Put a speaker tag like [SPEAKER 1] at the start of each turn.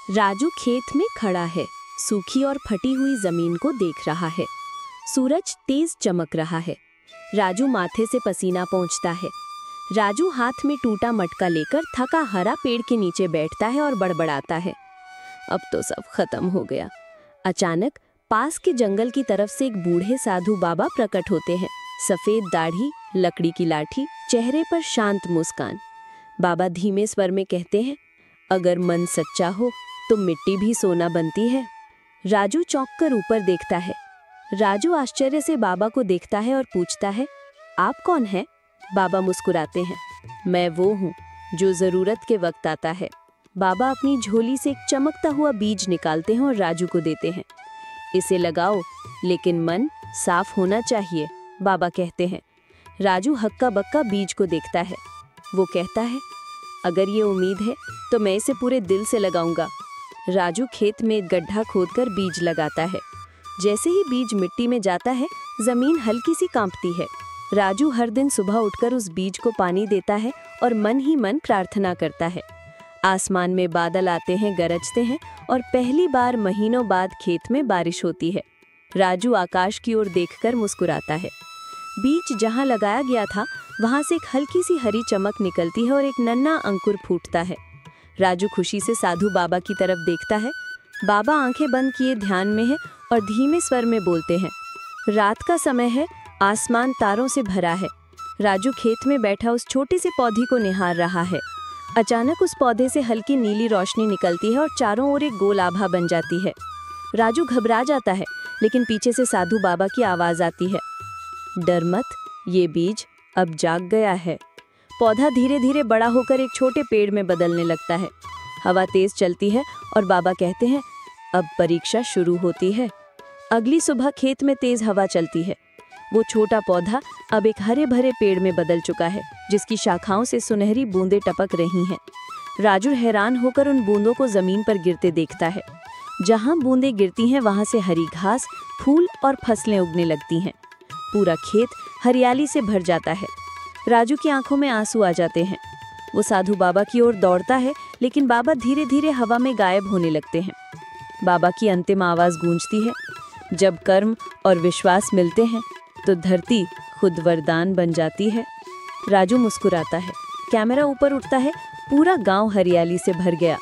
[SPEAKER 1] राजू खेत में खड़ा है, सूखी और फटी हुई जमीन को देख रहा है। सूरज तेज चमक रहा है। राजू माथे से पसीना पोंछता है। राजू हाथ में टूटा मटका लेकर थका हरा पेड़ के नीचे बैठता है और बड़बड़ाता है, अब तो सब खत्म हो गया। अचानक पास के जंगल की तरफ से एक बूढ़े साधु बाबा प्रकट होते हैं। सफेद दाढ़ी, लकड़ी की लाठी, चेहरे पर शांत मुस्कान। बाबा धीमे स्वर में कहते हैं, अगर मन सच्चा हो तो मिट्टी भी सोना बनती है। राजू चौंक कर ऊपर देखता है। राजू आश्चर्य से बाबा को देखता है और पूछता है, आप कौन हैं? बाबा मुस्कुराते हैं, मैं वो हूँ जो जरूरत के वक्त आता है। बाबा अपनी झोली से एक चमकता हुआ बीज निकालते हैं और राजू को देते हैं। इसे लगाओ, लेकिन मन साफ होना चाहिए, बाबा कहते हैं। राजू हक्का बक्का बीज को देखता है। वो कहता है, अगर ये उम्मीद है तो मैं इसे पूरे दिल से लगाऊंगा। राजू खेत में एक गड्ढा खोदकर बीज लगाता है। जैसे ही बीज मिट्टी में जाता है, जमीन हल्की सी कांपती है। राजू हर दिन सुबह उठकर उस बीज को पानी देता है और मन ही मन प्रार्थना करता है। आसमान में बादल आते हैं, गरजते हैं और पहली बार महीनों बाद खेत में बारिश होती है। राजू आकाश की ओर देखकर मुस्कुराता है। बीज जहां लगाया गया था वहां से एक हल्की सी हरी चमक निकलती है और एक नन्हा अंकुर फूटता है। राजू खुशी से साधु बाबा की तरफ देखता है। बाबा आंखें बंद किए ध्यान में है और धीमे स्वर में बोलते हैं, रात का समय है, आसमान तारों से भरा है। राजू खेत में बैठा उस छोटे से पौधे को निहार रहा है। अचानक उस पौधे से हल्की नीली रोशनी निकलती है और चारों ओर एक गोल आभा बन जाती है। राजू घबरा जाता है, लेकिन पीछे से साधु बाबा की आवाज आती है, डर मत, ये बीज अब जाग गया है। पौधा धीरे धीरे बड़ा होकर एक छोटे पेड़ में बदलने लगता है। हवा तेज चलती है और बाबा कहते हैं, अब परीक्षा शुरू होती है। अगली सुबह खेत में तेज हवा चलती है। वो छोटा पौधा अब एक हरे भरे पेड़ में बदल चुका है, जिसकी शाखाओं से सुनहरी बूंदें टपक रही हैं। राजू हैरान होकर उन बूंदों को जमीन पर गिरते देखता है। जहां बूंदें गिरती हैं वहां से हरी घास, फूल और फसलें उगने लगती हैं। पूरा खेत हरियाली से भर जाता है। राजू की आंखों में आंसू आ जाते हैं। वो साधु बाबा की ओर दौड़ता है, लेकिन बाबा धीरे धीरे हवा में गायब होने लगते हैं। बाबा की अंतिम आवाज गूंजती है, जब कर्म और विश्वास मिलते हैं तो धरती खुद वरदान बन जाती है। राजू मुस्कुराता है। कैमरा ऊपर उठता है, पूरा गांव हरियाली से भर गया।